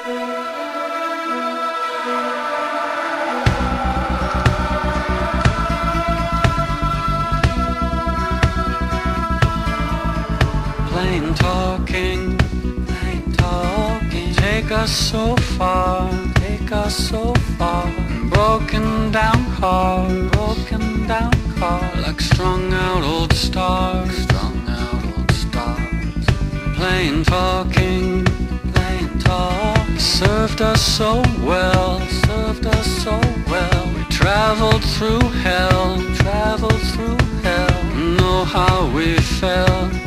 Plain talking, take us so far, broken down cars, like strung out old stars, plain talking, served us so well, we traveled through hell, know how we felt.